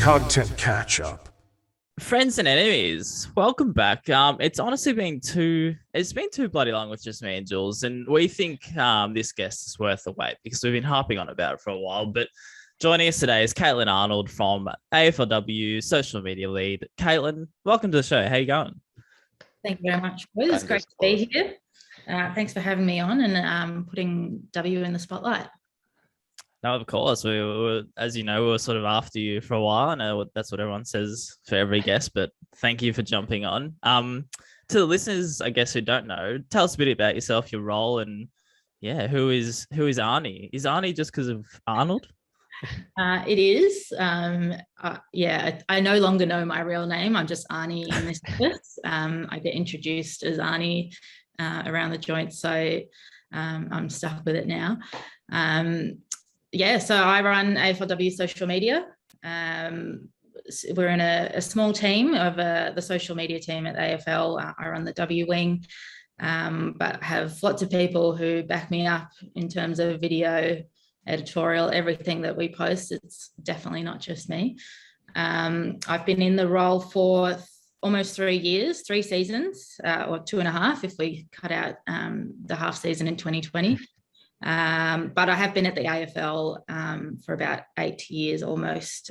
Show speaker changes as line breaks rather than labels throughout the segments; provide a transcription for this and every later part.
Content Catchup.
Friends and enemies, welcome back. It's honestly been too bloody long with just me and Jules, and we think this guest is worth the wait because we've been harping on about it for a while. But joining us today is Caitlin Arnold from AFLW social media lead. Caitlin, welcome to the show. How you going?
Thank you very much. Well, it's great to be here. Thanks for having me on and putting W in the spotlight.
No, of course. We were, as you know, we were sort of after you for a while. I know that's what everyone says for every guest, but thank you for jumping on. To the listeners, I guess, who don't know, tell us a bit about yourself, your role, and who is Arnie? Is Arnie just because of Arnold?
It is. I no longer know my real name. I'm just Arnie in this office. I get introduced as Arnie around the joint, so I'm stuck with it now. So I run AFLW social media. We're in a small team of the social media team at AFL. I run the W wing, but have lots of people who back me up in terms of video, editorial, everything that we post. It's definitely not just me. I've been in the role for almost 3 years, 3 seasons, or 2.5 if we cut out the half season in 2020. But I have been at the AFL for about 8 years almost.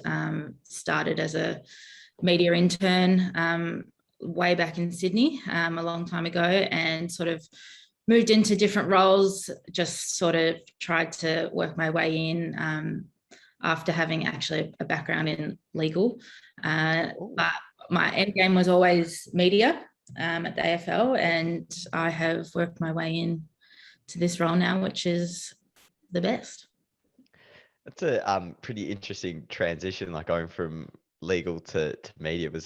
Started as a media intern way back in Sydney a long time ago, and sort of moved into different roles, just sort of tried to work my way in after having actually a background in legal. But my end game was always media at the AFL, and I have worked my way in to this role now, which is the best.
That's a pretty interesting transition, like going from legal to media. Is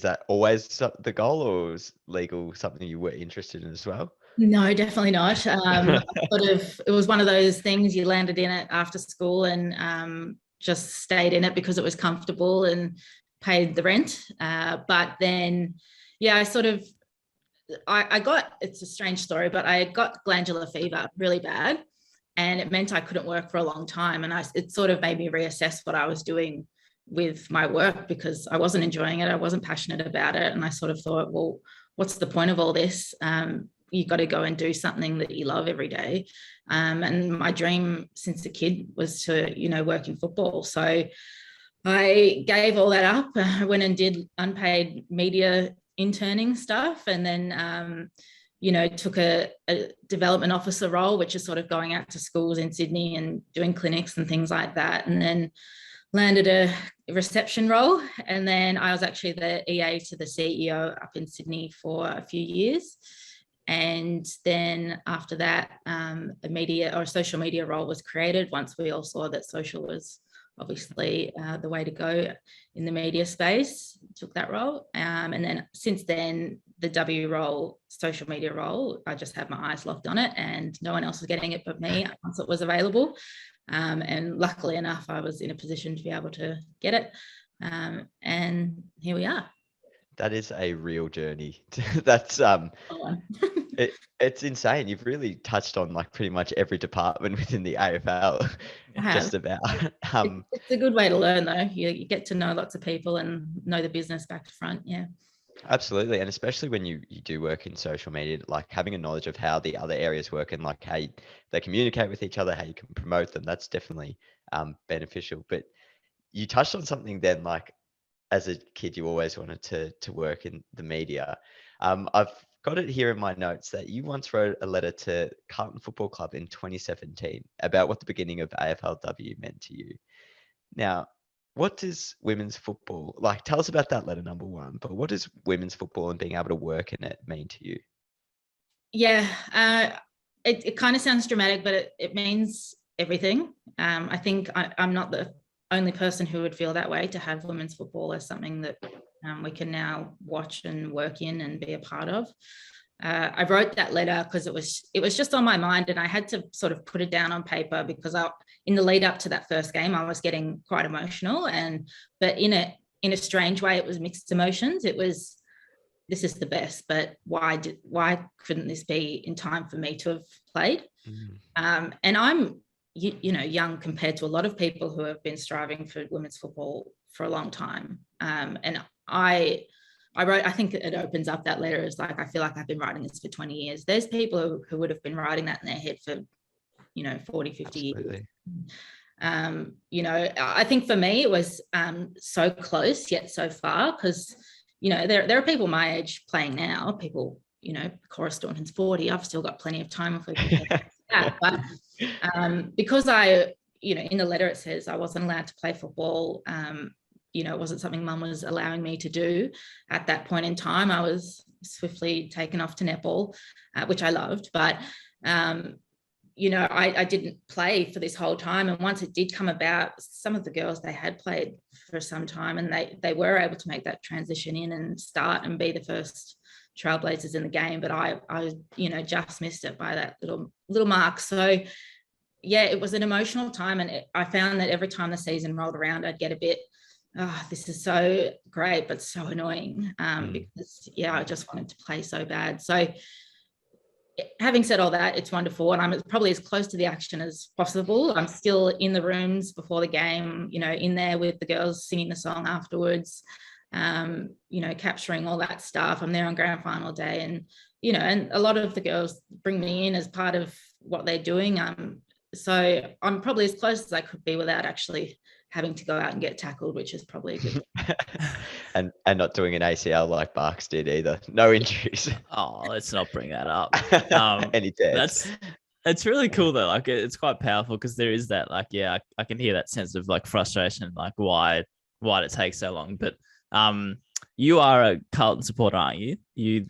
that always the goal, or was legal something you were interested in as well?
No, definitely not. It was one of those things, you landed in it after school and just stayed in it because it was comfortable and paid the rent. But then, I got, it's a strange story, but I got glandular fever really bad, and it meant I couldn't work for a long time. And it sort of made me reassess what I was doing with my work, because I wasn't enjoying it. I wasn't passionate about it. And I sort of thought, well, what's the point of all this? You've got to go and do something that you love every day. And my dream since a kid was to, work in football. So I gave all that up. I went and did unpaid media interning stuff, and then took a development officer role, which is sort of going out to schools in Sydney and doing clinics and things like that, and then landed a reception role. And then I was actually the EA to the CEO up in Sydney for a few years, and then after that a media or a social media role was created once we all saw that social was obviously the way to go in the media space. Took that role, and then since then the W role, social media role, I just had my eyes locked on it, and no one else was getting it but me once it was available. And luckily enough, I was in a position to be able to get it, and here we are.
That is a real journey. That's it's insane. You've really touched on like pretty much every department within the AFL, just about.
It's a good way to learn, though. You get to know lots of people and know the business back to front. Yeah.
Absolutely. And especially when you do work in social media, like having a knowledge of how the other areas work and like how they communicate with each other, how you can promote them, that's definitely beneficial. But you touched on something then, like as a kid, you always wanted to work in the media. I've got it here in my notes that you once wrote a letter to Carlton Football Club in 2017 about what the beginning of AFLW meant to you. Now, what does women's football, like, tell us about that letter, number one, but what does women's football and being able to work in it mean to you?
Yeah, it kind of sounds dramatic, but it means everything. I think I'm not the only person who would feel that way, to have women's football as something that we can now watch and work in and be a part of. I wrote that letter because it was just on my mind, and I had to sort of put it down on paper because in the lead up to that first game, I was getting quite emotional, but in a strange way, it was mixed emotions. It was, this is the best, but why couldn't this be in time for me to have played? And I'm young compared to a lot of people who have been striving for women's football for a long time. And I wrote, I think it opens up that letter as like, I feel like I've been writing this for 20 years. There's people who would have been writing that in their head for, 40, 50
Absolutely.
years. I think for me, it was so close yet so far, because, there are people my age playing now, people, Cora Staunton's 40. I've still got plenty of time if we can get that. But because in the letter it says I wasn't allowed to play football, it wasn't something mum was allowing me to do at that point in time. I was swiftly taken off to netball, which I loved, but I didn't play for this whole time. And once it did come about, some of the girls, they had played for some time, and they were able to make that transition in and start and be the first trailblazers in the game. But I just missed it by that little mark. So yeah, it was an emotional time. And I found that every time the season rolled around, I'd get a bit, this is so great, but so annoying, because I just wanted to play so bad. So having said all that, it's wonderful, and I'm probably as close to the action as possible. I'm still in the rooms before the game, in there with the girls singing the song afterwards, capturing all that stuff. I'm there on grand final day, and and a lot of the girls bring me in as part of what they're doing. So I'm probably as close as I could be without actually having to go out and get tackled, which is probably a good
and not doing an ACL like Barks did either. No injuries.
Oh, let's not bring that up.
Any dads.
It's really cool though. Like it's quite powerful, because there is that, like, I can hear that sense of like frustration, like why did it take so long? But you are a Carlton supporter, aren't you?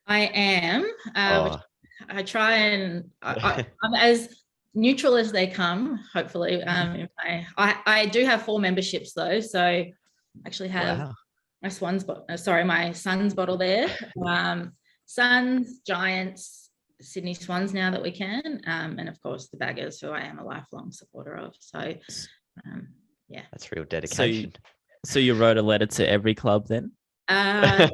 I am. Which I try and I'm as neutral as they come, hopefully. I do have 4 memberships though, so I actually have my Suns bottle there. Suns, Giants, Sydney Swans now that we can, and of course the Baggers, who I am a lifelong supporter of. So
that's real dedication.
So you wrote a letter to every club then?
But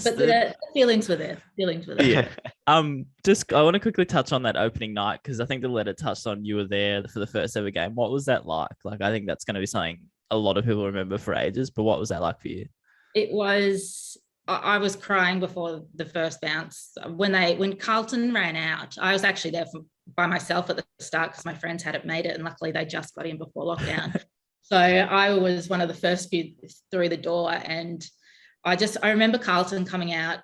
the feelings were there.
Yeah. I want to quickly touch on that opening night, because I think the letter touched on you were there for the first ever game. What was that like? Like, I think that's going to be something a lot of people remember for ages, but what was that like for you?
It was, I was crying before the first bounce. When Carlton ran out, I was actually there by myself at the start, because my friends hadn't made it, and luckily they just got in before lockdown. So I was one of the first few through the door, and I remember Carlton coming out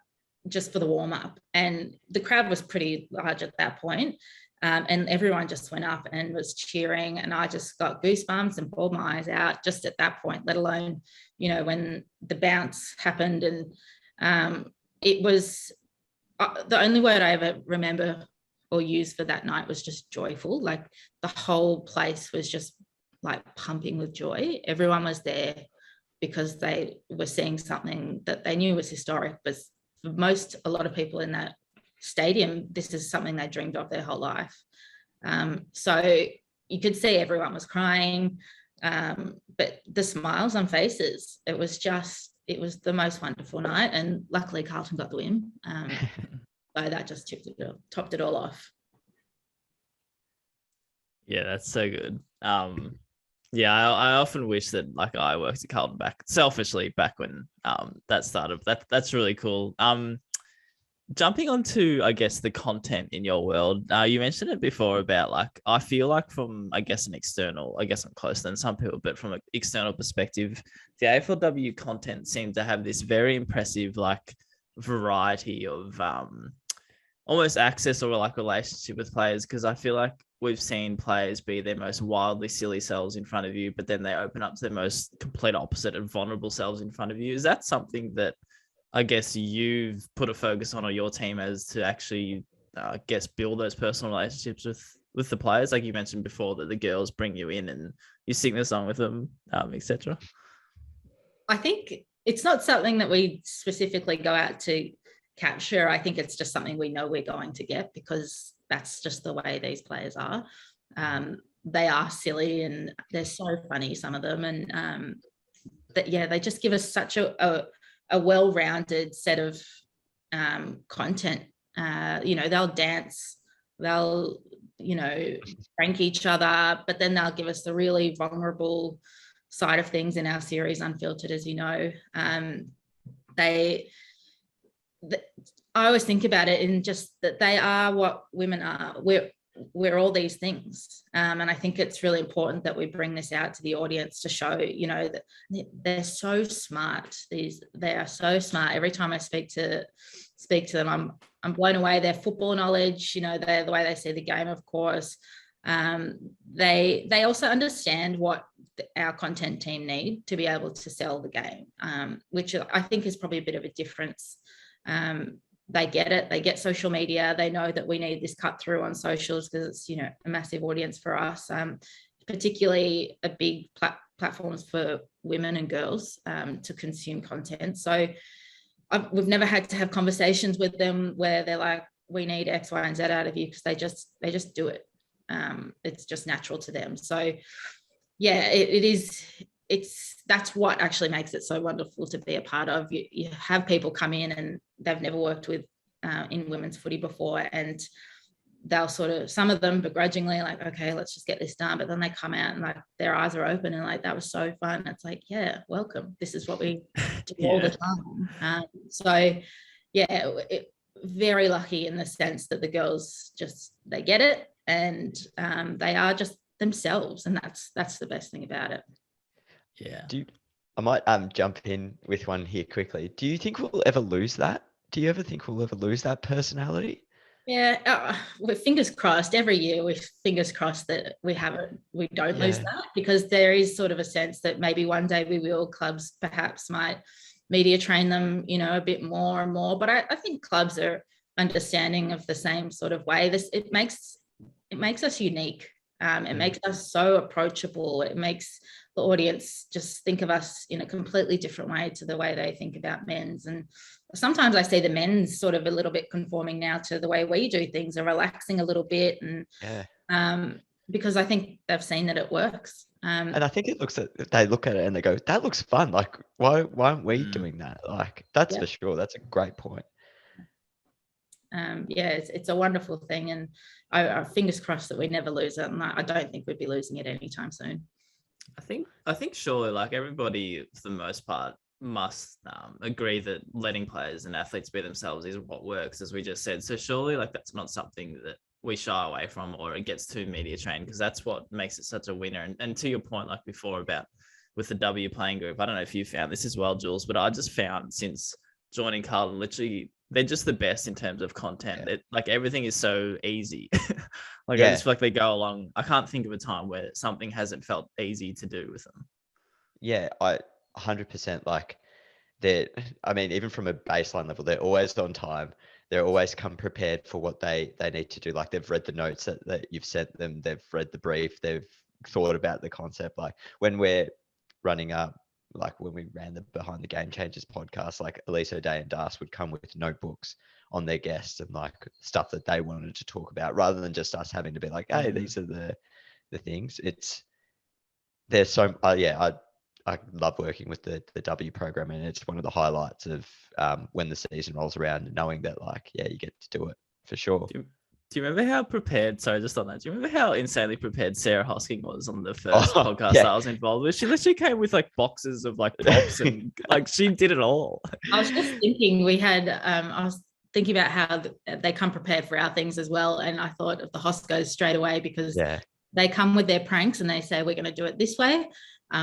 just for the warm-up, and the crowd was pretty large at that point, and everyone just went up and was cheering, and I just got goosebumps and bawled my eyes out just at that point, let alone, when the bounce happened. And it was the only word I ever remember or use for that night was just joyful. Like, the whole place was just like pumping with joy. Everyone was there because they were seeing something that they knew was historic, but for a lot of people in that stadium, this is something they dreamed of their whole life. So you could see everyone was crying, but the smiles on faces, it was the most wonderful night, and luckily Carlton got the win. So that just topped it all off.
Yeah, that's so good. I often wish that, like, I worked at Carlton selfishly back when that started. That's really cool. Jumping onto, I guess, the content in your world, you mentioned it before about, like, I feel like from, I guess, I'm closer than some people, but from an external perspective, the AFLW content seemed to have this very impressive, like, variety of almost access or like relationship with players, because I feel like we've seen players be their most wildly silly selves in front of you, but then they open up to their most complete opposite and vulnerable selves in front of you. Is that something that I guess you've put a focus on, or your team as, to actually, build those personal relationships with the players? Like you mentioned before, that the girls bring you in and you sing the song with them, etc.
I think it's not something that we specifically go out to capture. I think it's just something we know we're going to get, because that's just the way these players are. They are silly and they're so funny, some of them. And they just give us such a well-rounded set of content. They'll dance, they'll prank each other, but then they'll give us the really vulnerable side of things in our series, Unfiltered, as you know. I always think about it in just that they are what women are. We're all these things. And I think it's really important that we bring this out to the audience to show, that they're so smart. They are so smart. Every time I speak to them, I'm blown away. Their football knowledge, the way they see the game, of course. They also understand what our content team need to be able to sell the game, which I think is probably a bit of a difference. They get it. They get social media. They know that we need this cut through on socials because it's, a massive audience for us, particularly a big platforms for women and girls to consume content. So we've never had to have conversations with them where they're like, we need X, Y, and Z out of you, because they just do it. It's just natural to them. So yeah, that's what actually makes it so wonderful to be a part of. You have people come in and they've never worked with in women's footy before, and they'll some of them begrudgingly like, okay, let's just get this done, but then they come out and like their eyes are open and like, that was so fun. It's like, yeah, welcome, this is what we do all the time. So yeah, very lucky in the sense that the girls they get it, and they are just themselves, and that's the best thing about it.
Yeah.
Mm-hmm.
I
might jump in with one here quickly. Do you think we'll ever lose that? Do you ever think we'll ever lose that personality?
Yeah, with fingers crossed. Every year, with fingers crossed that we don't lose that, because there is sort of a sense that maybe one day we will. Clubs perhaps might media train them, a bit more and more. But I think clubs are understanding of the same sort of way. It makes us unique. It makes us so approachable. It makes the audience just think of us in a completely different way to the way they think about men's. And sometimes I see the men's sort of a little bit conforming now to the way we do things, are relaxing a little bit, and because I think they've seen that it works.
And I think they look at it and they go, that looks fun. Like, why aren't we doing that? Like, that's for sure. That's a great point.
It's a wonderful thing, and I fingers crossed that we never lose it, and I don't think we'd be losing it anytime soon.
I think surely, like, everybody for the most part must agree that letting players and athletes be themselves is what works, as we just said. So surely, like, that's not something that we shy away from or it gets too media trained, because that's what makes it such a winner. And to your point, like before about with the W playing group, I don't know if you found this as well, Jules, but I just found since joining Carlton, literally they're just the best in terms of content. Like everything is so easy. I just feel like they go along. I can't think of a time where something hasn't felt easy to do with them.
Yeah, I 100% like even from a baseline level, they're always on time. They're always come prepared for what they need to do. Like they've read the notes that you've sent them. They've read the brief. They've thought about the concept. Like when we're running up, like when we ran the Behind the Game Changers podcast, like Elise O'Day and Das would come with notebooks on their guests and like stuff that they wanted to talk about, rather than just us having to be like, hey, these are the things. There's so I love working with the W program, and it's one of the highlights of when the season rolls around, knowing that like, you get to do it for sure.
Do you remember how prepared, sorry, just on that, do you remember how insanely prepared Sarah Hosking was on the first podcast I was involved with? She literally came with like boxes of like props and like she did it all.
I was just thinking I was thinking about how they come prepared for our things as well. And I thought of the Hoscos straight away, because they come with their pranks and they say, we're going to do it this way.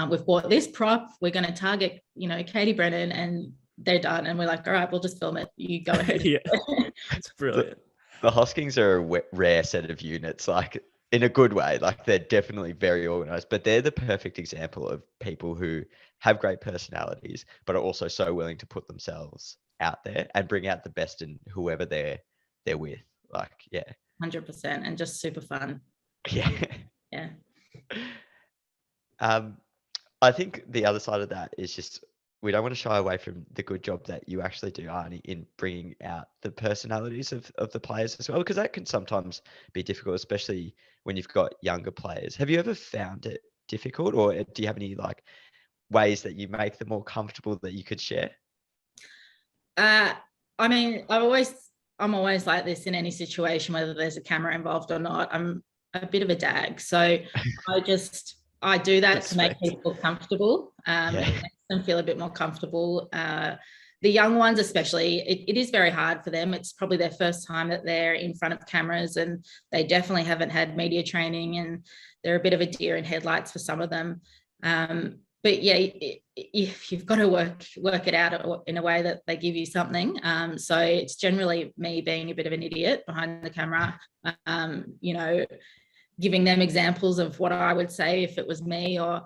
We've bought this prop. We're going to target, Katie Brennan, and they're done. And we're like, all right, we'll just film it. You go ahead.
It's brilliant.
The Hoskings are a rare set of units, like in a good way. Like they're definitely very organized, but they're the perfect example of people who have great personalities, but are also so willing to put themselves out there and bring out the best in whoever they're with. Like,
100%, and just super fun.
Yeah. I think the other side of that is just, we don't want to shy away from the good job that you actually do, Arnie, in bringing out the personalities of the players as well, because that can sometimes be difficult, especially when you've got younger players. Have you ever found it difficult, or do you have any like ways that you make them more comfortable that you could share?
I've always I'm always like this in any situation, whether there's a camera involved or not. I'm a bit of a dag. So I do that to make people comfortable. It makes them feel a bit more comfortable. The young ones, especially, it is very hard for them. It's probably their first time that they're in front of cameras, and they definitely haven't had media training, and they're a bit of a deer in headlights for some of them. But yeah, if you've got to work it out in a way that they give you something. So it's generally me being a bit of an idiot behind the camera, you know, giving them examples of what I would say if it was me, or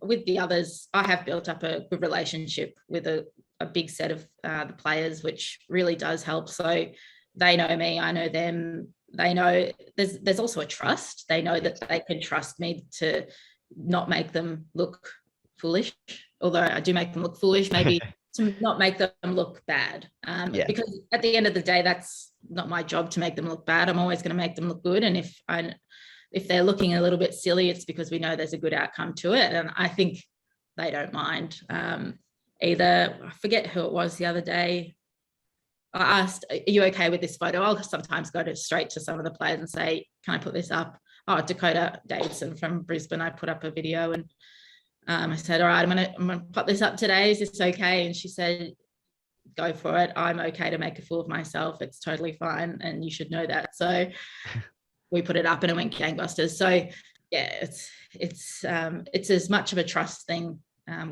with the others, I have built up a good relationship with a big set of the players, which really does help. So they know me, I know them. They know there's also a trust. They know that they can trust me to not make them look foolish, although I do make them look foolish, maybe to not make them look bad. Because at the end of the day, that's not my job to make them look bad. I'm always going to make them look good. And if they're looking a little bit silly, it's because we know there's a good outcome to it. And I think they don't mind. Either, I forget who it was the other day, I asked, are you okay with this photo? I'll sometimes go straight to some of the players and say, can I put this up? Oh, Dakota Davidson from Brisbane, I put up a video, and I said, all right, I'm gonna put this up today. Is this okay? And she said, go for it. I'm okay to make a fool of myself. It's totally fine, and you should know that. So we put it up, and it went gangbusters. So yeah, it's as much of a trust thing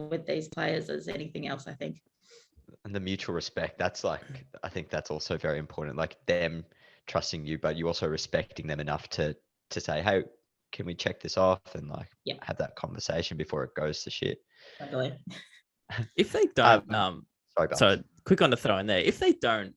with these players as anything else, I think.
And the mutual respect, that's like, I think that's also very important. Like them trusting you, but you also respecting them enough to say, hey, can we check this off, and like have that conversation before it goes to shit.
Totally.
If they don't,
sorry,
quick on to throw in there. If they don't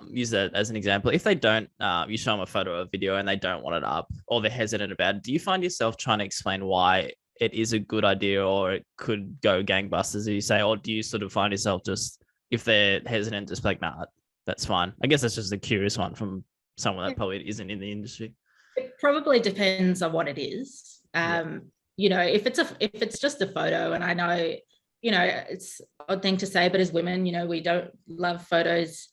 use that as an example, if they don't, you show them a photo or a video and they don't want it up, or they're hesitant about it, do you find yourself trying to explain why it is a good idea or it could go gangbusters, as you say, or do you sort of find yourself just, if they're hesitant, just like, nah, that's fine? I guess that's just a curious one from someone that probably isn't in the industry.
It probably depends on what it is. You know, if it's just a photo, and I know, you know, it's an odd thing to say, but as women, you know, we don't love photos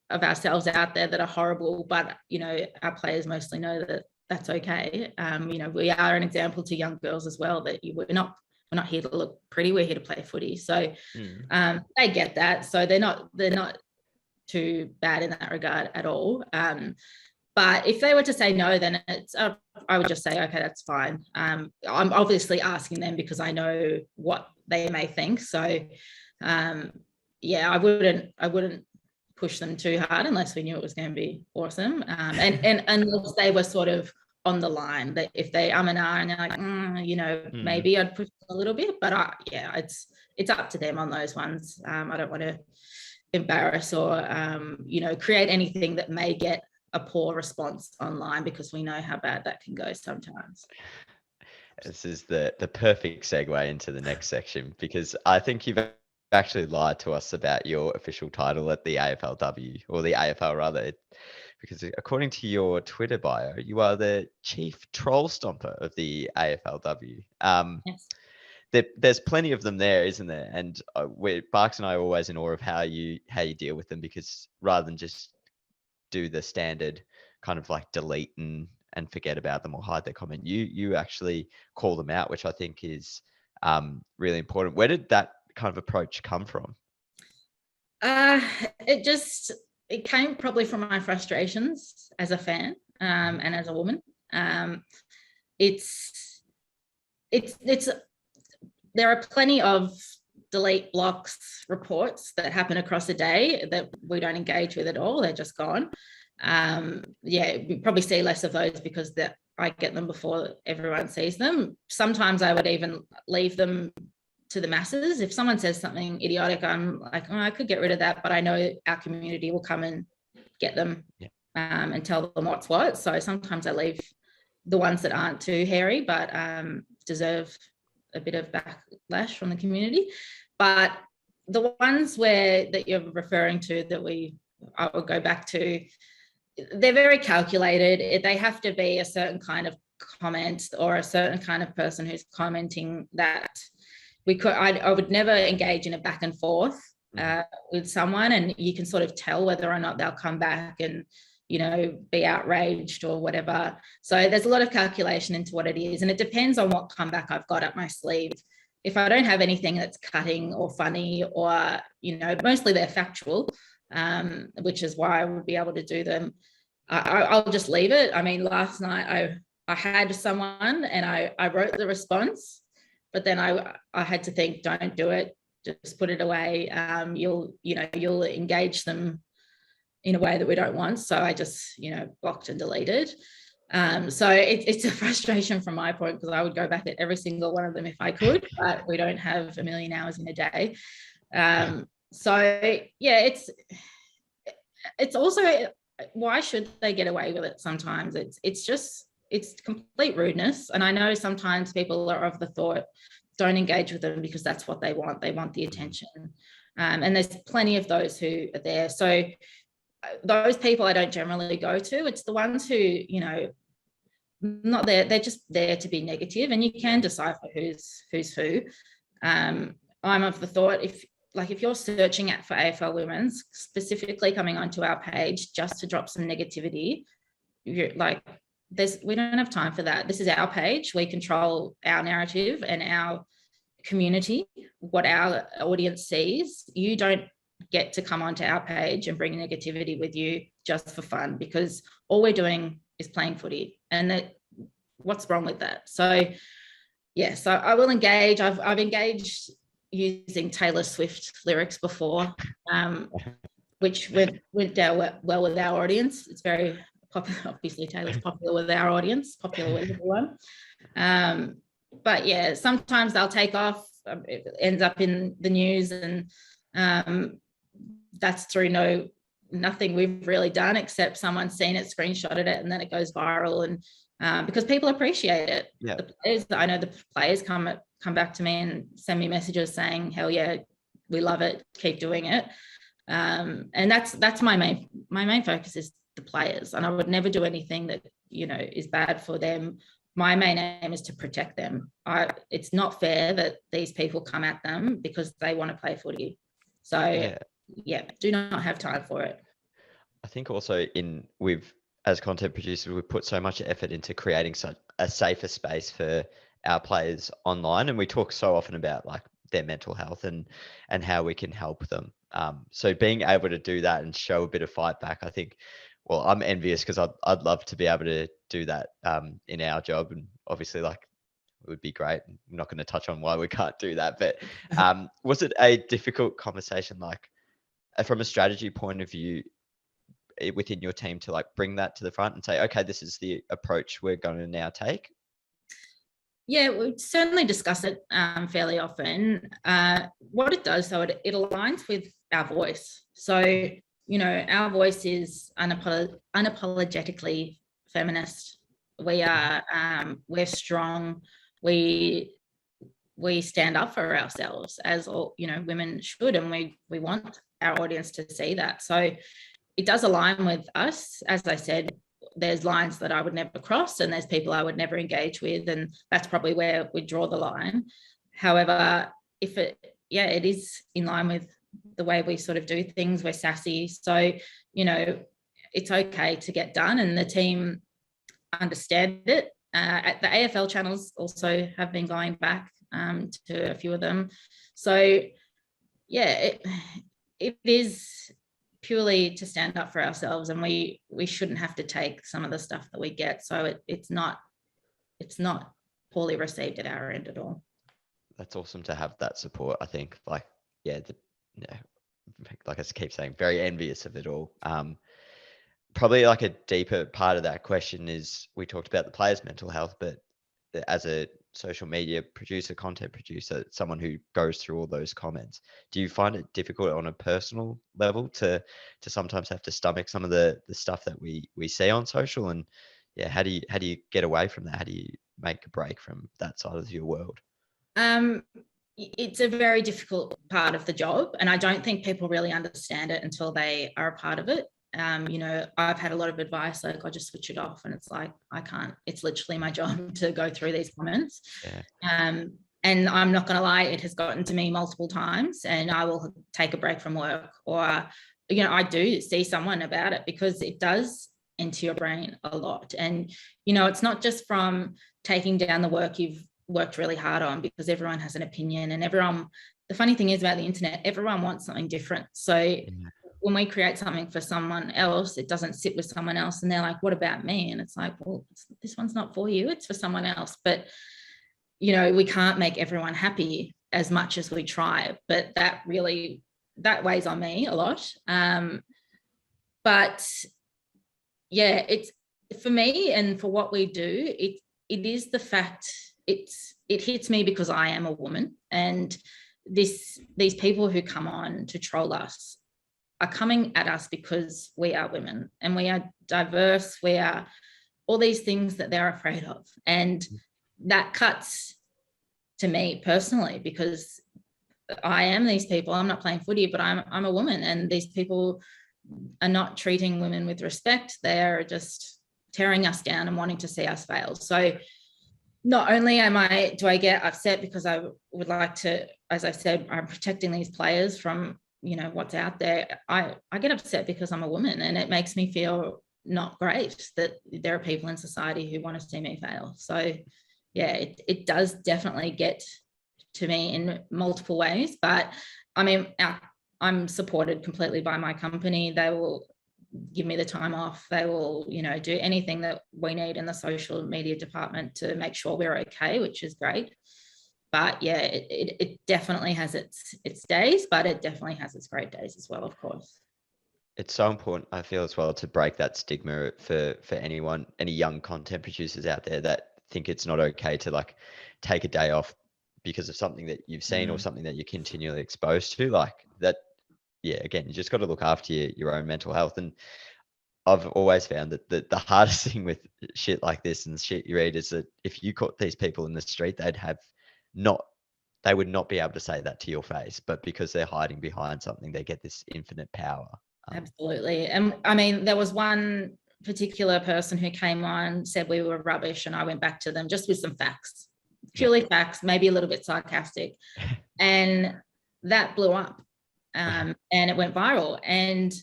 of ourselves out there that are horrible, but, you know, our players mostly know that that's okay. You know, we are an example to young girls as well, that we're not here to look pretty, we're here to play footy. So they get that. So they're not too bad in that regard at all. But if they were to say no, then it's I would just say, okay, that's fine. I'm obviously asking them because I know what they may think. So I wouldn't push them too hard unless we knew it was going to be awesome. And unless they were sort of on the line, that if they and ah and they're like, you know, maybe I'd push a little bit, but it's up to them on those ones. I don't want to embarrass or you know, create anything that may get a poor response online, because we know how bad that can go sometimes.
This is the perfect segue into the next section, because I think you've actually lied to us about your official title at the AFLW, or the AFL rather, because according to your Twitter bio, you are the chief troll stomper of the AFLW.
Yes.
There's plenty of them there, isn't there? And Barks and I are always in awe of how you deal with them, because rather than just do the standard kind of like delete and forget about them or hide their comment, you actually call them out, which I think is really important. Where did that kind of approach come from?
It came probably from my frustrations as a fan and as a woman. It's there are plenty of delete blocks reports that happen across a day that we don't engage with at all. They're just gone. We probably see less of those because I get them before everyone sees them. Sometimes I would even leave them to the masses. If someone says something idiotic, I'm like, I could get rid of that, but I know our community will come and get them and tell them what's what. So sometimes I leave the ones that aren't too hairy but deserve a bit of backlash from the community. But the ones that you're referring to that I will go back to, they're very calculated. They have to be a certain kind of comment or a certain kind of person who's commenting that I would never engage in a back and forth with someone, and you can sort of tell whether or not they'll come back and, you know, be outraged or whatever. So there's a lot of calculation into what it is, and it depends on what comeback I've got up my sleeve. If I don't have anything that's cutting or funny, or, you know, mostly they're factual, which is why I would be able to do them, I'll just leave it. I mean, last night I had someone and I wrote the response, but then I had to think, don't do it, just put it away. You'll engage them in a way that we don't want. So I just, you know, blocked and deleted. So it's a frustration from my point, because I would go back at every single one of them if I could, but we don't have a million hours in a day. So yeah, it's also, why should they get away with it sometimes? It's complete rudeness. And I know sometimes people are of the thought, don't engage with them because that's what they want. They want the attention. And there's plenty of those who are there. So those people I don't generally go to. It's the ones who, you know, not there, they're just there to be negative, and you can decipher who's who. I'm of the thought, if you're searching for AFL women's, specifically coming onto our page just to drop some negativity, you're like, we don't have time for that. This is our page. We control our narrative and our community, what our audience sees. You don't get to come onto our page and bring negativity with you just for fun, because all we're doing is playing footy, and what's wrong with that? So yeah, so I will engage. I've engaged using Taylor Swift lyrics before, which went down well with our audience. It's very popular. Obviously Taylor's popular with our audience, popular with everyone. But yeah, sometimes they'll take off, it ends up in the news, and that's through nothing we've really done, except someone's seen it, screenshotted it, and then it goes viral. And because people appreciate it.
Yeah.
I know the players come back to me and send me messages saying, hell yeah, we love it, keep doing it. And that's my main focus is the players, and I would never do anything that, you know, is bad for them. My main aim is to protect them. It's not fair that these people come at them because they want to play footy. So yeah, do not have time for it.
I think also as content producers, we put so much effort into creating such a safer space for our players online, and we talk so often about like their mental health and how we can help them. So being able to do that and show a bit of fight back, I think, well, I'm envious, because I'd love to be able to do that in our job, and obviously like it would be great. I'm not going to touch on why we can't do that, but was it a difficult conversation, like from a strategy point of view within your team, to like bring that to the front and say, okay, this is the approach we're going to now take?
Yeah, we certainly discuss it fairly often. What it does, though, it aligns with our voice. So, you know, our voice is unapologetically feminist. We are, we're strong. We stand up for ourselves, as all, you know, women should, and we want our audience to see that. So it does align with us. As I said, there's lines that I would never cross, and there's people I would never engage with, and that's probably where we draw the line. However, it is in line with the way we sort of do things. We're sassy, so, you know, it's okay to get done, and the team understand it. At the AFL channels also have been going back to a few of them. So yeah, it is purely to stand up for ourselves, and we shouldn't have to take some of the stuff that we get. So it's not poorly received at our end at all.
That's awesome to have that support. I think, like, like I keep saying, very envious of it all. Probably like a deeper part of that question is, we talked about the players' mental health, but as a social media producer, content producer, someone who goes through all those comments, do you find it difficult on a personal level to sometimes have to stomach some of the stuff that we see on social? And yeah, how do you get away from that? How do you make a break from that side of your world?
It's a very difficult part of the job, and I don't think people really understand it until they are a part of it. You know, I've had a lot of advice like, I just switch it off, and it's like, I can't. It's literally my job to go through these comments.
Yeah.
And I'm not going to lie, it has gotten to me multiple times, and I will take a break from work, or, you know, I do see someone about it, because it does enter your brain a lot. And, you know, it's not just from taking down the work you've worked really hard on, because everyone has an opinion, and the funny thing is about the internet, everyone wants something different. So when we create something for someone else, it doesn't sit with someone else, and they're like, what about me? And it's like, well, this one's not for you, it's for someone else. But, you know, we can't make everyone happy as much as we try, but that weighs on me a lot. But yeah, it's, for me and for what we do, it is the fact, it hits me because I am a woman, and these people who come on to troll us are coming at us because we are women, and we are diverse, we are all these things that they're afraid of. And that cuts to me personally, because I am these people. I'm not playing footy, but I'm a woman, and these people are not treating women with respect. They're just tearing us down and wanting to see us fail. So not only do I get upset because I would like to, as I said, I'm protecting these players from, you know, what's out there. I get upset because I'm a woman, and it makes me feel not great that there are people in society who want to see me fail. So yeah, it does definitely get to me in multiple ways. But I mean, I'm supported completely by my company. They will give me the time off. They will, you know, do anything that we need in the social media department to make sure we're okay, which is great. But yeah, it definitely has its days, but it definitely has its great days as well, of course.
It's so important, I feel, as well, to break that stigma for anyone, any young content producers out there that think it's not okay to like take a day off because of something that you've seen or something that you're continually exposed to. Like that, yeah, again, you just got to look after your own mental health. And I've always found that the hardest thing with shit like this and shit you read is that if you caught these people in the street, they would not be able to say that to your face, but because they're hiding behind something, they get this infinite power.
Absolutely. And I mean, there was one particular person who came on, said we were rubbish, and I went back to them just with some facts, purely facts, maybe a little bit sarcastic, and that blew up, and it went viral. And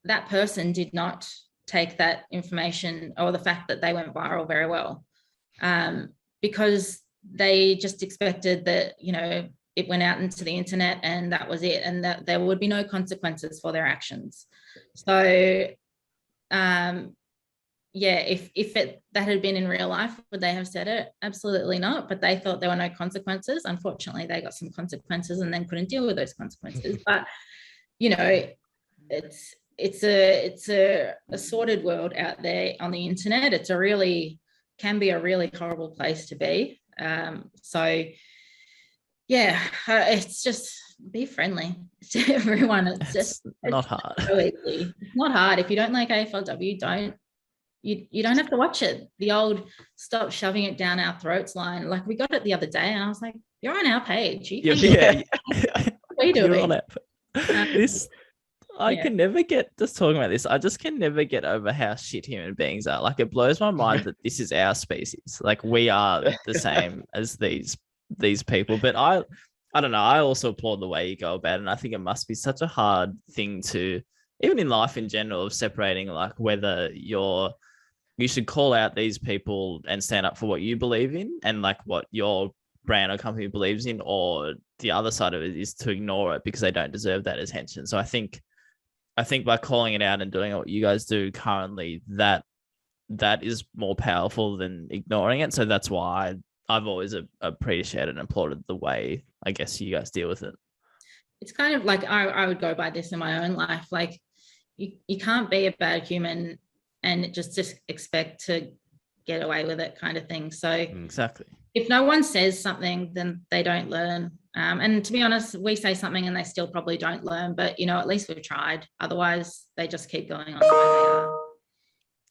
that person did not take that information or the fact that they went viral very well, because they just expected that, you know, it went out into the internet and that was it, and that there would be no consequences for their actions. So yeah, if that had been in real life, would they have said it? Absolutely not. But they thought there were no consequences. Unfortunately, they got some consequences and then couldn't deal with those consequences. But, you know, it's a sordid world out there on the internet. Can be a really horrible place to be. So yeah, it's just be friendly to everyone. It's
not hard.
So easy. It's not hard. If you don't like AFLW, you don't have to watch it. The old stop shoving it down our throats line. Like, we got it the other day, and I was like, you're on our page.
Yeah.
What are you doing?
You're on it. I can never get, just talking about this, I just can never get over how shit human beings are. Like, it blows my mind that this is our species. Like, we are the same as these people. But I don't know. I also applaud the way you go about it. And I think it must be such a hard thing to, even in life in general, of separating like whether you should call out these people and stand up for what you believe in and like what your brand or company believes in, or the other side of it is to ignore it because they don't deserve that attention. So I think by calling it out and doing what you guys do currently, that is more powerful than ignoring it. So that's why I've always appreciated and applauded the way, I guess, you guys deal with it.
It's kind of like I would go by this in my own life. Like, you can't be a bad human and just expect to get away with it, kind of thing. So
exactly,
if no one says something, then they don't learn. And to be honest, we say something and they still probably don't learn, but, you know, at least we've tried. Otherwise, they just keep going on the way they are.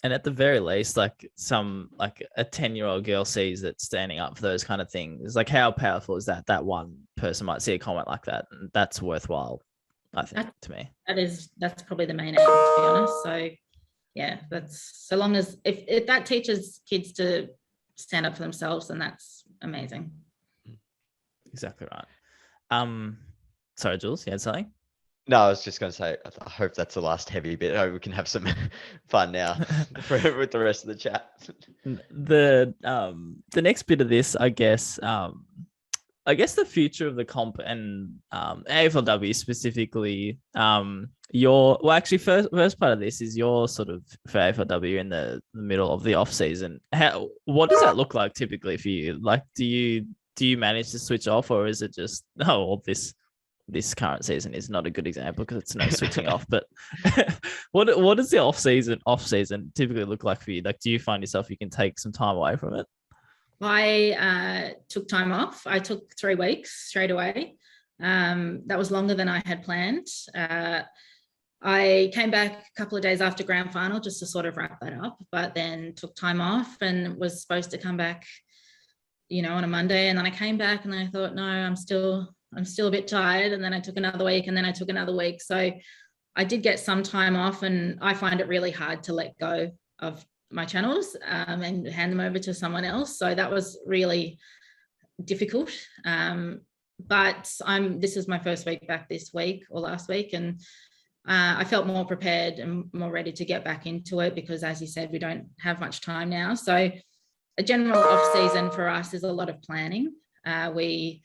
And at the very least, like a 10-year-old girl sees that standing up for those kind of things, like, how powerful is that? That one person might see a comment like that, and that's worthwhile, I think, to me.
That's probably the main aim, to be honest. So yeah, that's, so long as if that teaches kids to stand up for themselves, then that's amazing.
Exactly right. Sorry, Jules, you had something?
No, I was just going to say, I hope that's the last heavy bit. I hope we can have some fun now with the rest of the chat.
The next bit of this, I guess the future of the comp and AFLW specifically, actually first part of this is your sort of for AFLW in the middle of the off season. What does that look like typically for you? Like, do you manage to switch off, or is it just this current season is not a good example because it's no switching off? But what does the off season typically look like for you? Like, do you find yourself you can take some time away from it?
I took time off. I took 3 weeks straight away. That was longer than I had planned. I came back a couple of days after grand final just to sort of wrap that up, but then took time off and was supposed to come back, on a Monday. And then I came back and I thought, no, I'm still a bit tired. And then I took another week and then I took another week. So I did get some time off, and I find it really hard to let go of my channels and hand them over to someone else. So that was really difficult. But this is my first week back this week or last week. And I felt more prepared and more ready to get back into it because, as you said, we don't have much time now. So a general off season for us is a lot of planning. We've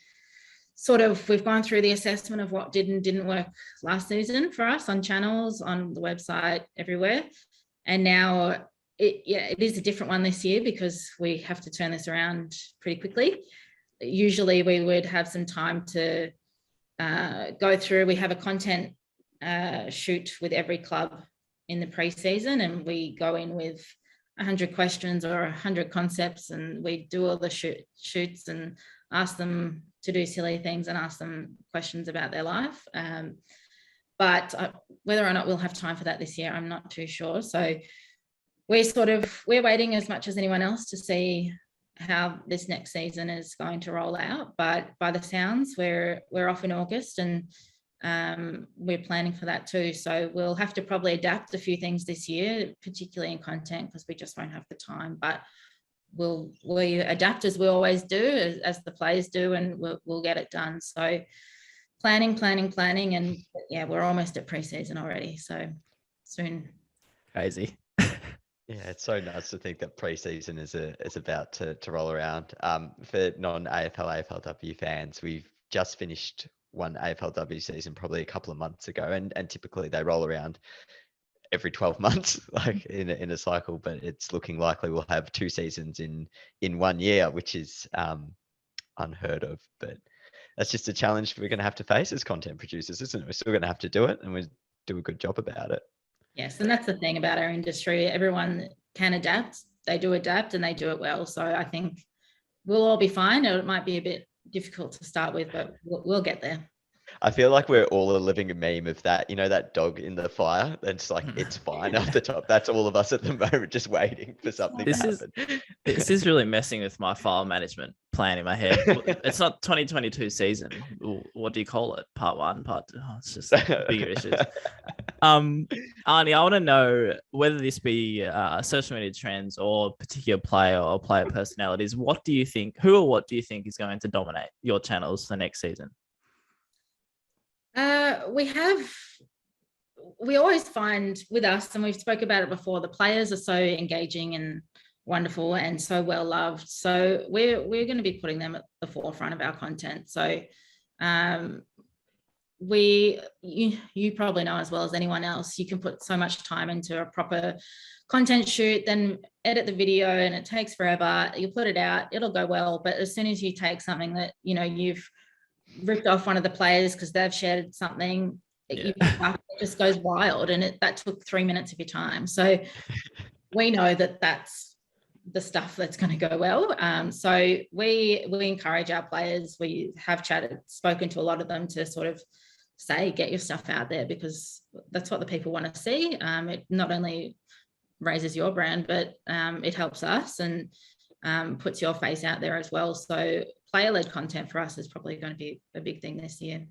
gone through the assessment of what did and didn't work last season for us on channels, on the website, everywhere. And now it is a different one this year because we have to turn this around pretty quickly. Usually we would have some time to go through. We have a content shoot with every club in the pre-season, and we go in with 100 questions or 100 concepts, and we do all the shoots and ask them to do silly things and ask them questions about their life. But whether or not we'll have time for that this year, I'm not too sure. So we're waiting as much as anyone else to see how this next season is going to roll out. But by the sounds, we're off in August, and we're planning for that too. So we'll have to probably adapt a few things this year, particularly in content, because we just won't have the time. But we adapt as we always do, as the players do, and we'll get it done. So planning, and yeah, we're almost at pre-season already. So soon.
Crazy.
Yeah, it's so nice to think that pre-season is about to roll around. For non-AFL, AFLW fans, we've just finished one AFLW season probably a couple of months ago, and typically they roll around every 12 months, like in a cycle. But it's looking likely we'll have 2 seasons in 1 year, which is unheard of. But that's just a challenge we're going to have to face as content producers, isn't it? We're still going to have to do it, and we do a good job about it.
Yes, and that's the thing about our industry. Everyone can adapt. They do adapt, and they do it well. So I think we'll all be fine. It might be a bit difficult to start with, but we'll get there.
I feel like we're all a living meme of that, that dog in the fire. It's like, it's fine off the top. That's all of us at the moment, just waiting for something to happen.
This is really messing with my file management plan in my head. It's not 2022 season. What do you call it? Part 1, part 2? Oh, it's just bigger issues. Arnie, I want to know whether this be social media trends or particular player or player personalities. Who or what do you think is going to dominate your channels for next season?
We always find with us, and we've spoke about it before, the players are so engaging and wonderful and so well loved. So we're going to be putting them at the forefront of our content. So you probably know as well as anyone else, you can put so much time into a proper content shoot, then edit the video, and it takes forever. You put it out, it'll go well. But as soon as you take something that, you've ripped off one of the players because they've shared something, it just goes wild, and that took 3 minutes of your time. So we know that that's the stuff that's going to go well. So we encourage our players. We have spoken to a lot of them to sort of say, get your stuff out there, because that's what the people want to see. It not only raises your brand, but it helps us and puts your face out there as well. So player-led content for us is probably going to be a big thing this year.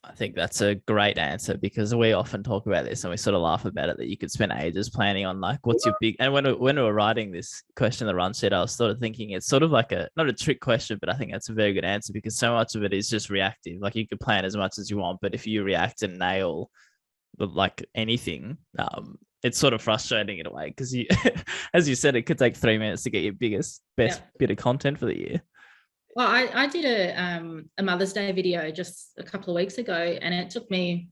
I think that's a great answer, because we often talk about this and we sort of laugh about it, that you could spend ages planning on like what's your big, and when we were writing this question, the run sheet, I was sort of thinking it's sort of like not a trick question, but I think that's a very good answer, because so much of it is just reactive. Like you could plan as much as you want, but if you react and nail like anything, it's sort of frustrating in a way, because you, as you said, it could take 3 minutes to get your best bit of content for the year.
Well, I did a Mother's Day video just a couple of weeks ago, and it took me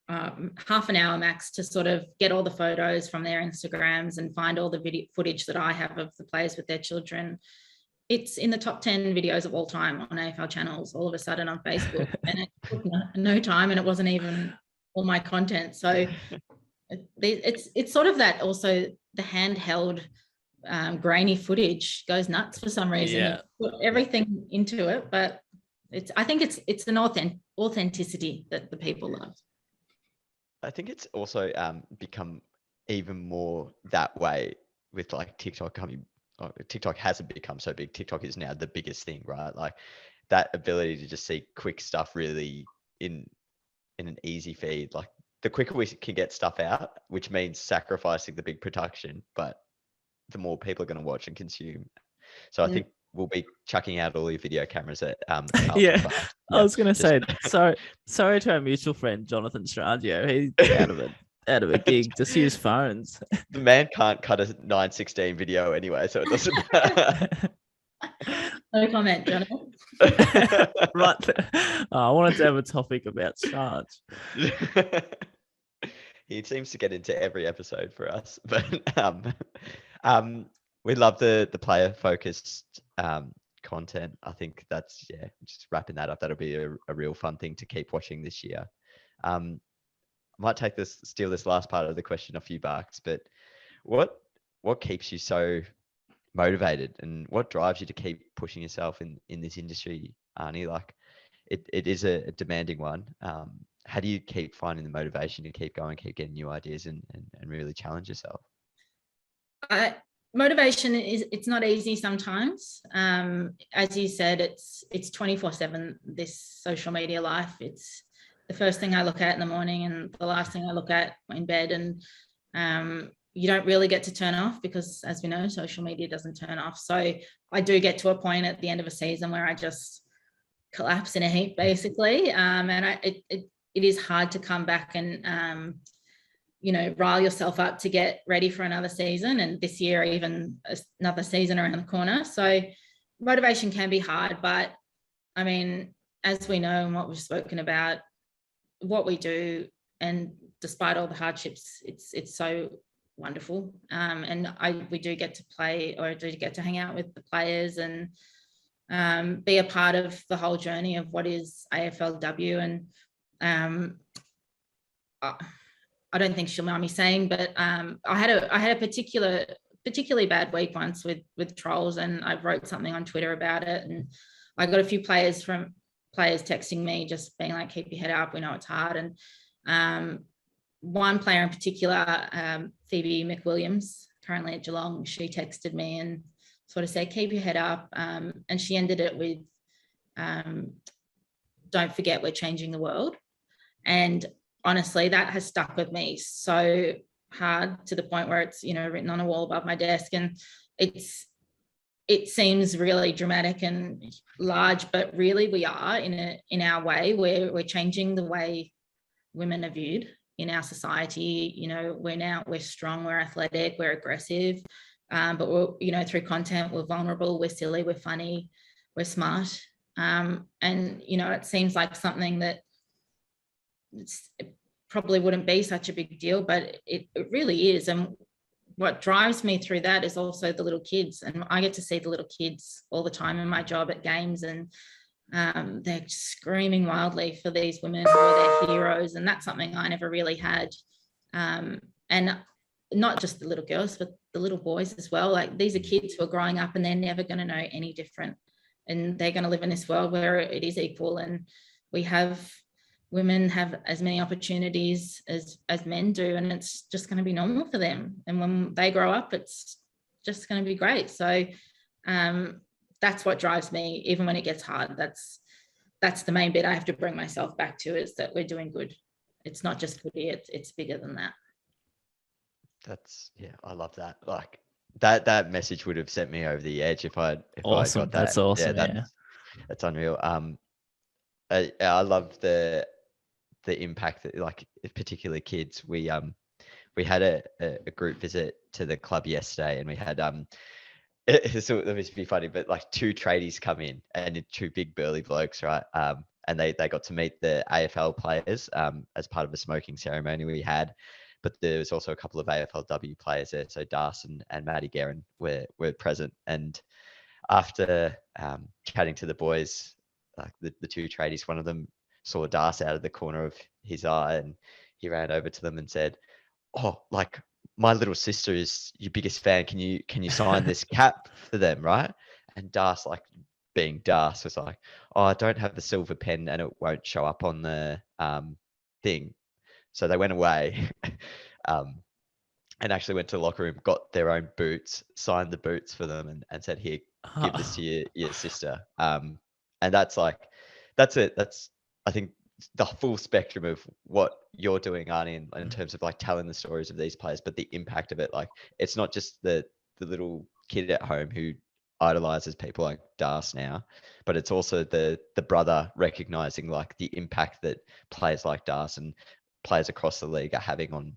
half an hour max to sort of get all the photos from their Instagrams and find all the video footage that I have of the players with their children. It's in the top 10 videos of all time on AFL channels all of a sudden on Facebook, and it took no time, and it wasn't even all my content. So it's sort of that, also the handheld grainy footage goes nuts for some reason.
Yeah.
You put everything into it, but I think it's an authenticity that the people love.
I think it's also become even more that way with like TikTok coming. TikTok hasn't become so big. TikTok is now the biggest thing, right? Like that ability to just see quick stuff really in an easy feed. Like the quicker we can get stuff out, which means sacrificing the big production, but the more people are going to watch and consume. So I think we'll be chucking out all your video cameras at
yeah.
Park.
I was going to say, sorry to our mutual friend Jonathan Strangio. He's out of a gig. Just use phones.
The man can't cut a 9:16 video anyway, so it doesn't matter.
No comment, Jonathan.
Right. I wanted to have a topic about Sarge.
He seems to get into every episode for us, but we love the player focused content. I think that's just wrapping that up. That'll be a real fun thing to keep watching this year. I might steal this last part of the question off you, Barks, but what keeps you so motivated, and what drives you to keep pushing yourself in this industry, Arnie? Like it is a demanding one. How do you keep finding the motivation to keep going, keep getting new ideas and really challenge yourself?
Motivation it's not easy sometimes. As you said, it's 24/7, this social media life. It's the first thing I look at in the morning and the last thing I look at in bed. And you don't really get to turn off, because as we know, social media doesn't turn off. So I do get to a point at the end of a season where I just collapse in a heap, basically. And it is hard to come back and, rile yourself up to get ready for another season. And this year, even another season around the corner. So motivation can be hard, but I mean, as we know and what we've spoken about, what we do, and despite all the hardships, it's so wonderful. And we do get to play, or do get to hang out with the players and be a part of the whole journey of what is AFLW. And I don't think she'll mind me saying, but I had a particularly bad week once with trolls, and I wrote something on Twitter about it, and I got a few players texting me just being like, keep your head up, we know it's hard. And one player in particular, Phoebe McWilliams, currently at Geelong, she texted me and sort of said, keep your head up. And she ended it with, don't forget we're changing the world. And honestly, that has stuck with me so hard, to the point where it's, written on a wall above my desk. And it seems really dramatic and large, but really we are in our way, where we're changing the way women are viewed in our society. We're strong, we're athletic, we're aggressive, but we're, through content, we're vulnerable, we're silly, we're funny, we're smart. And, it seems like something that it probably wouldn't be such a big deal, but it really is. And what drives me through that is also the little kids. And I get to see the little kids all the time in my job at games, and they're screaming wildly for these women who are their heroes. And that's something I never really had. And not just the little girls, but the little boys as well. Like, these are kids who are growing up and they're never going to know any different. And they're going to live in this world where it is equal. And women have as many opportunities as men do, and it's just going to be normal for them. And when they grow up, it's just going to be great. So that's what drives me, even when it gets hard. That's that's the main bit I have to bring myself back to, is that we're doing good. It's not just footy, it's bigger than that.
I love that. Like that message would have sent me over the edge if I got that.
That's awesome.
That's unreal. I love the impact that, like, particularly kids. We had a group visit to the club yesterday, and we had it was be funny, but like 2 tradies come in, and 2 big burly blokes, right? And they got to meet the AFL players as part of a smoking ceremony we had. But there was also a couple of AFLW players there. So Das and Matty Guerin were present. And after chatting to the boys, like the 2 tradies, one of them saw Das out of the corner of his eye, and he ran over to them and said, "Oh, like, my little sister is your biggest fan. Can you sign this cap for them, right?" And Das, like being Das, was like, "Oh, I don't have the silver pen, and it won't show up on the thing." So they went away and actually went to the locker room, got their own boots, signed the boots for them, and said, "Here, give this to your sister." And that's it. That's, I think, the full spectrum of what you're doing, Arnie, in terms of like telling the stories of these players, but the impact of it. Like, it's not just the little kid at home who idolizes people like Das now, but it's also the brother recognizing like the impact that players like Das and players across the league are having on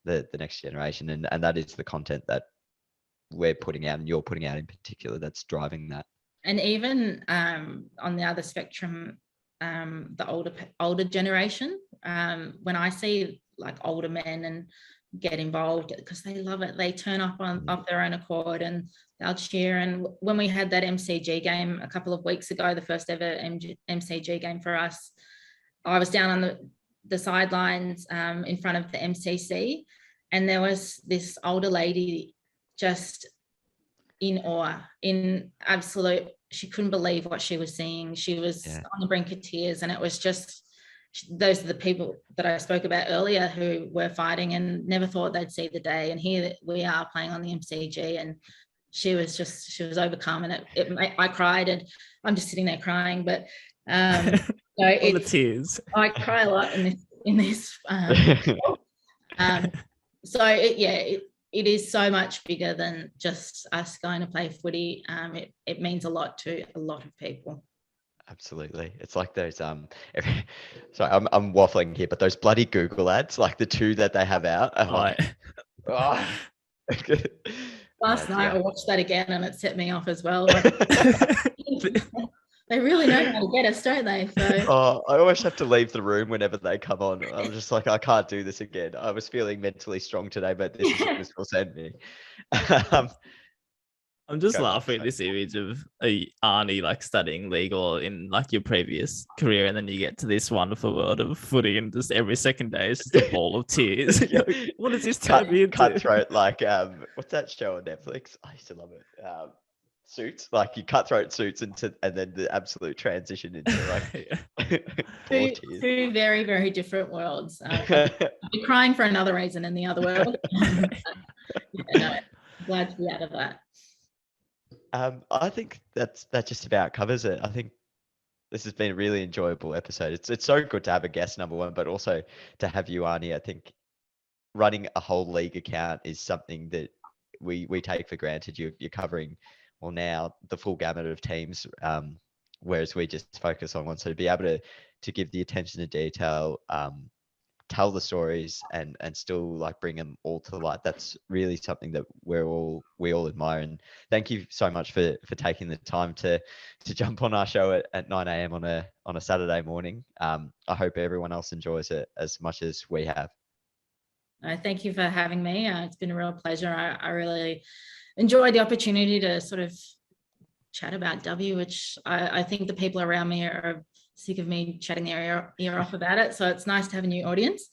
the next generation. And that is the content that we're putting out, and you're putting out in particular, that's driving that.
And even on the other spectrum, the older generation, when I see like older men and get involved, because they love it, they turn up off their own accord and they'll cheer. And when we had that MCG game a couple of weeks ago, the first ever MCG game for us, I was down on the sidelines in front of the MCC, and there was this older lady just in awe, in absolute, she couldn't believe what she was seeing. She was on the brink of tears, and it was just, those are the people that I spoke about earlier who were fighting and never thought they'd see the day. And here we are playing on the MCG, and she was overcome, and I cried, and I'm just sitting there crying, but so
all the tears.
I cry a lot in this. So it is so much bigger than just us going to play footy. It means a lot to a lot of people.
Absolutely. It's like those sorry, I'm waffling here, but those bloody Google ads, like the 2 that they have out.
Last night I watched that again, and it set me off as well. They really know how to get us, don't they? So
I always have to leave the room whenever they come on. I'm just like, I can't do this again. I was feeling mentally strong today, but this is what this will send me.
I'm just laughing at this image of Arnie like studying legal in like your previous career, and then you get to this wonderful world of footy, and just every second day is just a ball of tears. What does this turn me into?
Cutthroat, like what's that show on Netflix? I used to love it. Suits, like you cutthroat suits and then the absolute transition into like
two very, very different worlds. You're crying for another reason in the other world. Glad to be out of that.
I think that just about covers it. I think this has been a really enjoyable episode. It's so good to have a guest, number one, but also to have you, Arnie. I think running a whole league account is something that we take for granted. You're covering, well, now the full gamut of teams, whereas we just focus on one. So to be able to give the attention to detail, tell the stories, and still like bring them all to light, that's really something that we all admire. And thank you so much for taking the time to jump on our show at 9 a.m. on a Saturday morning. I hope everyone else enjoys it as much as we have.
Thank you for having me. It's been a real pleasure. I really enjoyed the opportunity to sort of chat about W, which I think the people around me are sick of me chatting their ear off about it. So it's nice to have a new audience.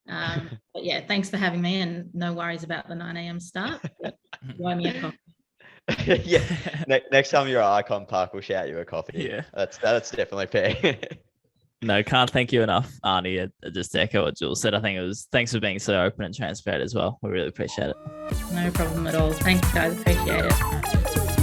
But yeah, thanks for having me, and no worries about the 9 a.m. start. Buy me a coffee.
Yeah. Next time you're at Icon Park, we'll shout you a coffee.
Yeah.
That's definitely fair.
No, can't thank you enough, Arnie. Just to echo what Jules said, I think thanks for being so open and transparent as well. We really appreciate it.
No problem at all. Thanks, guys. Appreciate it.